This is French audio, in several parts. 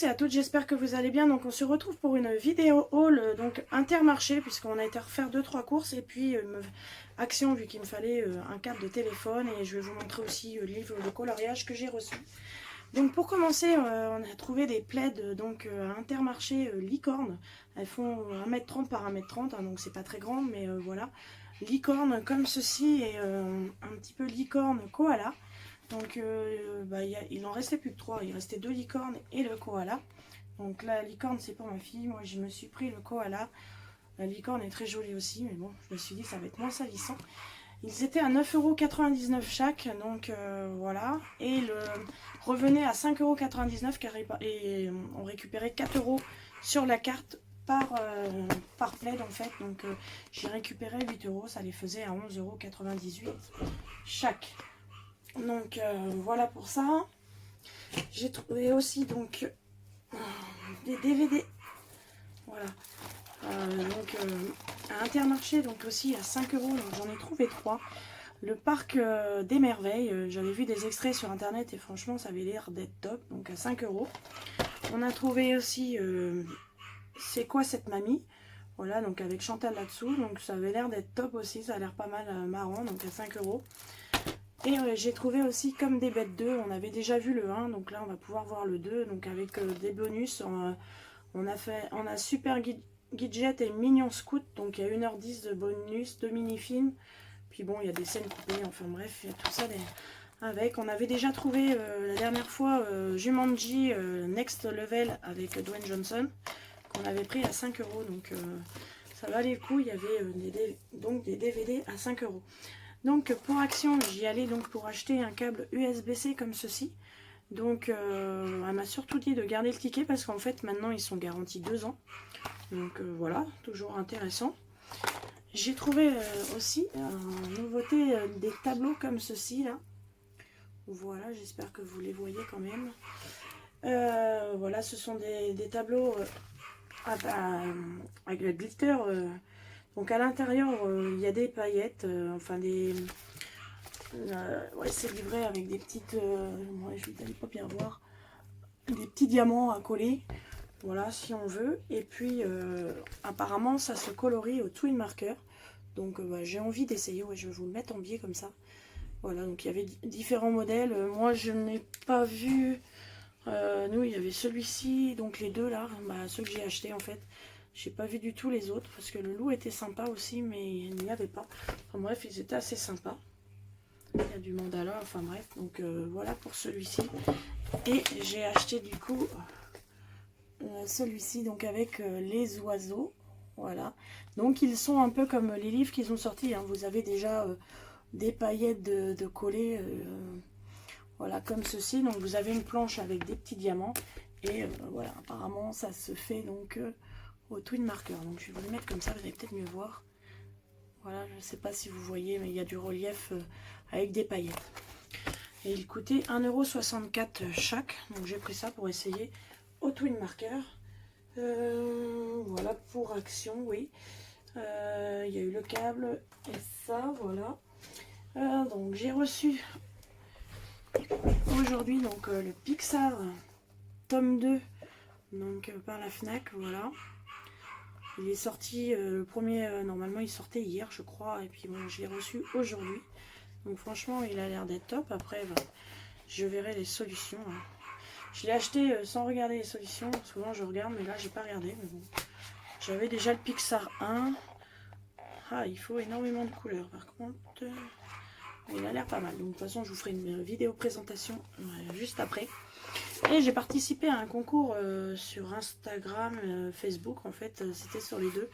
et à toutes, j'espère que vous allez bien. Donc on se retrouve pour une vidéo haul, donc Intermarché, puisqu'on a été refaire 2-3 courses. Et puis Action, vu qu'il me fallait un câble de téléphone. Et je vais vous montrer aussi le livre de coloriage que j'ai reçu. Donc pour commencer, on a trouvé des plaids donc, à Intermarché licorne. Elles font 1m30 par 1m30, hein, donc c'est pas très grand, mais voilà. Licorne comme ceci et un petit peu licorne koala. Donc il en restait plus que 3, il restait 2 licornes et le koala. Donc la licorne c'est pour ma fille, moi je me suis pris le koala. La licorne est très jolie aussi, mais bon, je me suis dit ça va être moins salissant. Ils étaient à 9,99 € chaque, donc voilà. Et le revenait à 5,99 € car on récupérait 4 € sur la carte par plaid en fait. Donc j'ai récupéré 8 €, ça les faisait à 11,98 € chaque. Donc voilà pour ça. J'ai trouvé aussi donc des DVD. Voilà. À Intermarché, donc aussi à 5 €, donc j'en ai trouvé 3. Le parc des merveilles, j'avais vu des extraits sur internet et franchement ça avait l'air d'être top, donc à 5 €. On a trouvé aussi C'est quoi cette mamie? Voilà, donc avec Chantal là-dessous, donc ça avait l'air d'être top aussi, ça a l'air pas mal marrant, donc à 5 €. Et j'ai trouvé aussi Comme des bêtes 2, on avait déjà vu le 1, donc là on va pouvoir voir le 2, donc avec des bonus, on a Super Gadget et Mignon Scout, donc il y a 1h10 de bonus, 2 mini-films, puis bon il y a des scènes coupées, enfin bref, il y a tout ça avec. On avait déjà trouvé la dernière fois Jumanji Next Level avec Dwayne Johnson, qu'on avait pris à 5 €, donc ça valait le coup, il y avait donc des DVD à 5 €. Donc pour Action, j'y allais donc pour acheter un câble USB-C comme ceci. Donc elle m'a surtout dit de garder le ticket parce qu'en fait maintenant ils sont garantis 2 ans. Donc voilà, toujours intéressant. J'ai trouvé aussi en nouveauté des tableaux comme ceci là. Voilà, j'espère que vous les voyez quand même. Voilà, ce sont des tableaux avec le glitter. Donc à l'intérieur, il y a des paillettes, enfin des... ouais, c'est livré avec des petites... ouais, je vais pas bien voir. Des petits diamants à coller. Voilà, si on veut. Et puis, apparemment, ça se colorie au twin marker. Donc, j'ai envie d'essayer. Ouais, je vais vous le mettre en biais comme ça. Voilà, donc il y avait différents modèles. Moi, je n'ai pas vu... nous, il y avait celui-ci, donc les deux là, ceux que j'ai achetés en fait. J'ai pas vu du tout les autres parce que le loup était sympa aussi, mais il n'y avait pas. Enfin bref, ils étaient assez sympas. Il y a du mandala, enfin bref. Donc voilà pour celui-ci. Et j'ai acheté du coup celui-ci, donc avec les oiseaux. Voilà. Donc ils sont un peu comme les livres qu'ils ont sortis, hein. Vous avez déjà des paillettes de coller. Voilà, comme ceci. Donc vous avez une planche avec des petits diamants. Et voilà, apparemment ça se fait donc... au twin marker. Donc je vais vous le mettre comme ça, vous allez peut-être mieux voir. Voilà, je ne sais pas si vous voyez, mais il y a du relief avec des paillettes. Et il coûtait 1,64 € chaque. Donc j'ai pris ça pour essayer au twin marker. Voilà, pour Action, oui. Il y a eu le câble et ça, voilà. Donc j'ai reçu aujourd'hui donc le Pixar tome 2 donc par la Fnac, voilà. Il est sorti, le premier, normalement il sortait hier je crois, et puis bon, je l'ai reçu aujourd'hui. Donc franchement il a l'air d'être top. Après je verrai les solutions. Hein. Je l'ai acheté sans regarder les solutions, souvent je regarde mais là j'ai pas regardé. Bon. J'avais déjà le Pixar 1. Ah, il faut énormément de couleurs par contre. Il a l'air pas mal. Donc de toute façon je vous ferai une vidéo présentation juste après. Et j'ai participé à un concours sur Instagram, Facebook en fait, c'était sur les deux,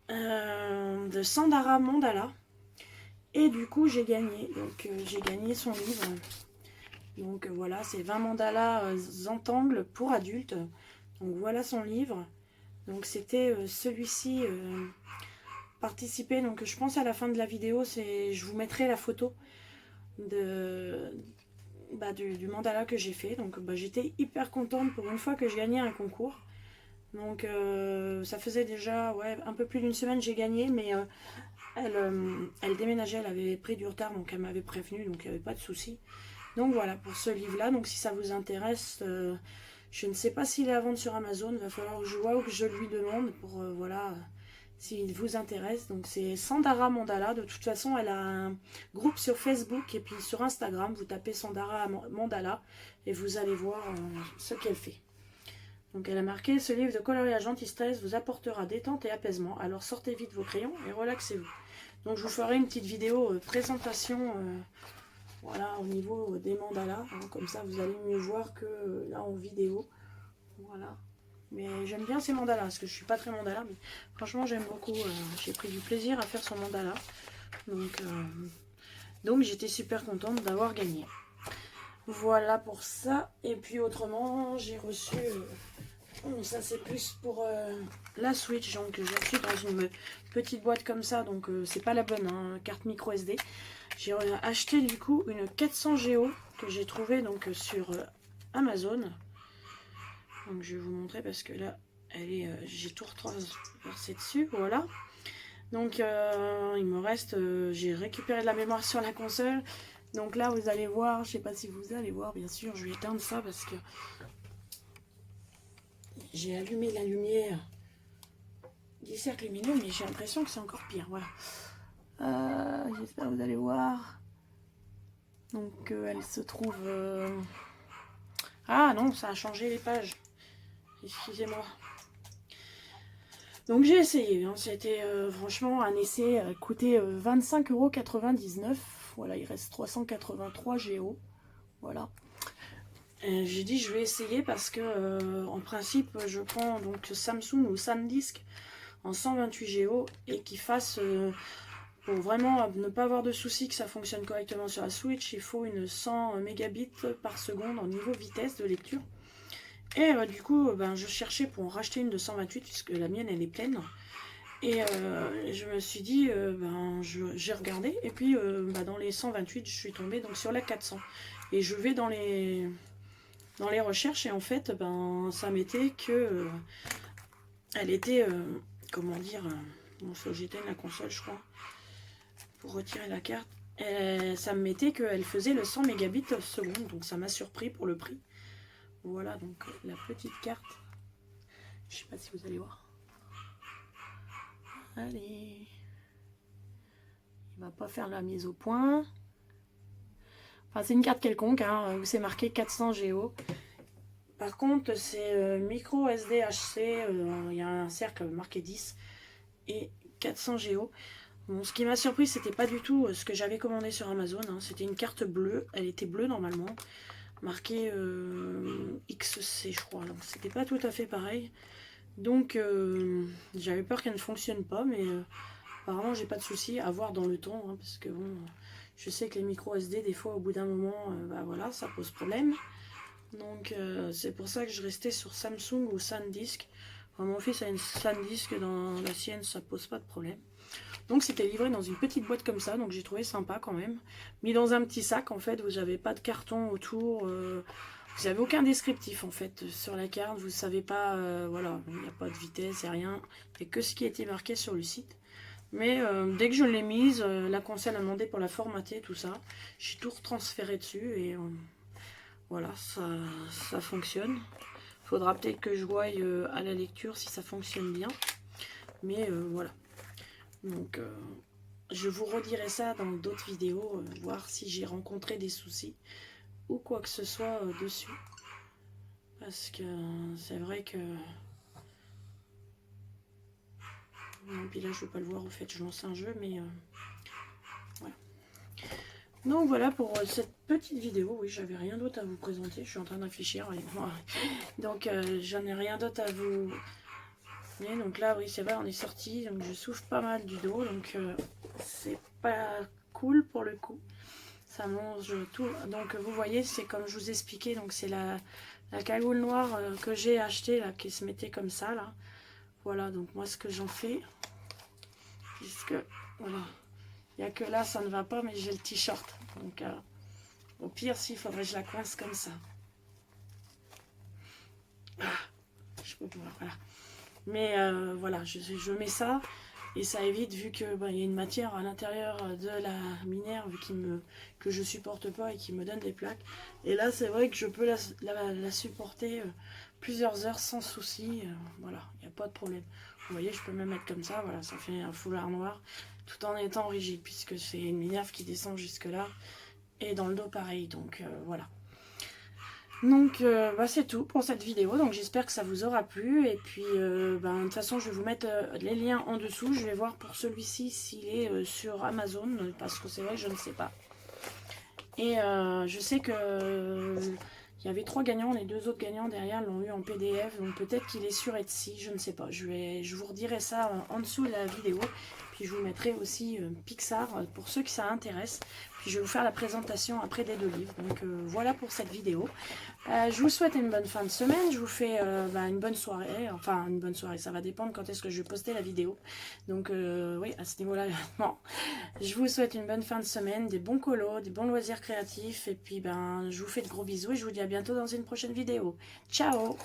de Sandara Mandala. Et du coup j'ai gagné, donc j'ai gagné son livre. Donc voilà, c'est 20 mandalas Zentangle pour adultes. Donc voilà son livre. Donc c'était celui-ci, participer. Donc je pense à la fin de la vidéo, je vous mettrai la photo du mandala que j'ai fait. Donc j'étais hyper contente pour une fois que je gagnais un concours. Donc ça faisait déjà un peu plus d'une semaine j'ai gagné, mais elle déménageait, elle avait pris du retard, donc elle m'avait prévenu, donc il n'y avait pas de souci. Donc voilà pour ce livre là. Donc si ça vous intéresse, Je ne sais pas s'il est à vendre sur Amazon. Il va falloir que je vois ou que je lui demande pour voilà s'il vous intéresse. Donc c'est Sandara Mandala. De toute façon, elle a un groupe sur Facebook et puis sur Instagram. Vous tapez Sandara Mandala et vous allez voir ce qu'elle fait. Donc elle a marqué: ce livre de coloriage anti-stress vous apportera détente et apaisement. Alors sortez vite vos crayons et relaxez-vous. Donc je vous ferai une petite vidéo présentation voilà, au niveau des mandalas. Hein, comme ça vous allez mieux voir que là en vidéo. Voilà. Mais j'aime bien ces mandalas parce que je suis pas très mandala. Mais franchement j'aime beaucoup. J'ai pris du plaisir à faire son mandala. Donc j'étais super contente d'avoir gagné. Voilà pour ça. Et puis autrement j'ai reçu... ça c'est plus pour la Switch, donc j'ai reçu dans une petite boîte comme ça, donc c'est pas la bonne hein, carte micro SD. J'ai acheté du coup une 400 Go que j'ai trouvé donc sur Amazon. Donc je vais vous montrer parce que là elle est, j'ai tout reversé dessus, voilà. Donc il me reste, j'ai récupéré de la mémoire sur la console. Donc là vous allez voir, je sais pas si vous allez voir, bien sûr, je vais éteindre ça parce que j'ai allumé la lumière du cercle lumineux, mais j'ai l'impression que c'est encore pire. Voilà. J'espère que vous allez voir. Donc, elle se trouve... Ah non, ça a changé les pages. Excusez-moi. Donc, j'ai essayé. Hein. C'était franchement un essai. Coûté 25,99 €. Voilà, il reste 383 Go. Voilà. J'ai dit je vais essayer parce que en principe je prends donc Samsung ou SanDisk en 128 Go et qui fasse pour vraiment ne pas avoir de soucis que ça fonctionne correctement sur la Switch, il faut une 100 mégabits par seconde en niveau vitesse de lecture. Et du coup je cherchais pour en racheter une de 128 puisque la mienne elle est pleine. Et je me suis dit j'ai regardé et puis dans les 128 je suis tombée donc sur la 400 et je vais dans les recherches et en fait ça mettait que elle était comment dire bon, faut que j'éteigne la console je crois pour retirer la carte. Ça me mettait qu'elle faisait le 100 mégabits seconde, donc ça m'a surpris pour le prix. Voilà donc la petite carte. Je sais pas si vous allez voir. Allez, il va pas faire la mise au point. Enfin c'est une carte quelconque hein, où c'est marqué 400 Go. Par contre c'est micro SDHC, il y a un cercle marqué 10 et 400 Go. Bon, ce qui m'a surpris, c'était pas du tout ce que j'avais commandé sur Amazon. Hein. C'était une carte bleue. Elle était bleue normalement. Marquée XC, je crois. Donc, c'était pas tout à fait pareil. Donc, j'avais peur qu'elle ne fonctionne pas. Mais apparemment, j'ai pas de souci à voir dans le temps. Hein, parce que bon, je sais que les micro SD, des fois, au bout d'un moment, voilà, ça pose problème. Donc, c'est pour ça que je restais sur Samsung ou SanDisk. Enfin, mon fils a une SanDisk dans la sienne, ça pose pas de problème. Donc c'était livré dans une petite boîte comme ça, donc j'ai trouvé sympa quand même. Mis dans un petit sac en fait, vous n'avez pas de carton autour, vous n'avez aucun descriptif en fait sur la carte, vous ne savez pas, voilà, il n'y a pas de vitesse, il n'y a rien, il n'y a que ce qui a été marqué sur le site. Mais dès que je l'ai mise, la console a demandé pour la formater, tout ça. J'ai tout retransféré dessus et voilà, ça fonctionne. Il faudra peut-être que je voie à la lecture si ça fonctionne bien. Mais voilà. Donc, je vous redirai ça dans d'autres vidéos, voir si j'ai rencontré des soucis ou quoi que ce soit dessus. Parce que c'est vrai que... Et puis là, je ne vais pas le voir, au fait, je lance un jeu, mais... voilà. Donc voilà pour cette petite vidéo. Oui, j'avais rien d'autre à vous présenter. Je suis en train de réfléchir. Donc, j'en ai rien d'autre à vous... Et donc là, oui, c'est vrai, on est sorti. Donc, je souffre pas mal du dos. Donc, c'est pas cool pour le coup. Ça mange tout. Donc, vous voyez, c'est comme je vous expliquais. Donc, c'est la cagoule noire que j'ai achetée, là, qui se mettait comme ça, là. Voilà, donc moi, ce que j'en fais, puisque, voilà, il n'y a que là, ça ne va pas, mais j'ai le t-shirt. Donc, au pire, s'il faudrait que je la coince comme ça. Je peux voir, voilà. Mais voilà, je mets ça Et ça évite, vu que il y a une matière à l'intérieur de la Minerve que je supporte pas et qui me donne des plaques. Et là, c'est vrai que je peux la supporter plusieurs heures sans souci. Voilà, il n'y a pas de problème. Vous voyez, je peux même mettre comme ça. Voilà, ça fait un foulard noir tout en étant rigide, puisque c'est une Minerve qui descend jusque là. Et dans le dos, pareil. Donc, voilà. Donc c'est tout pour cette vidéo, donc j'espère que ça vous aura plu, et puis de toute façon je vais vous mettre les liens en dessous. Je vais voir pour celui-ci s'il est sur Amazon, parce que c'est vrai que je ne sais pas. Et je sais que il y avait 3 gagnants, les 2 autres gagnants derrière l'ont eu en PDF, donc peut-être qu'il est sur Etsy, je ne sais pas. Je vous redirai ça en dessous de la vidéo, puis je vous mettrai aussi Pixar pour ceux qui ça intéresse. Puis je vais vous faire la présentation après des 2 livres. Donc voilà pour cette vidéo. Je vous souhaite une bonne fin de semaine. Je vous fais une bonne soirée. Enfin, une bonne soirée. Ça va dépendre quand est-ce que je vais poster la vidéo. Donc oui, à ce niveau-là, bon. Je vous souhaite une bonne fin de semaine, des bons colos, des bons loisirs créatifs. Et puis je vous fais de gros bisous et je vous dis à bientôt dans une prochaine vidéo. Ciao!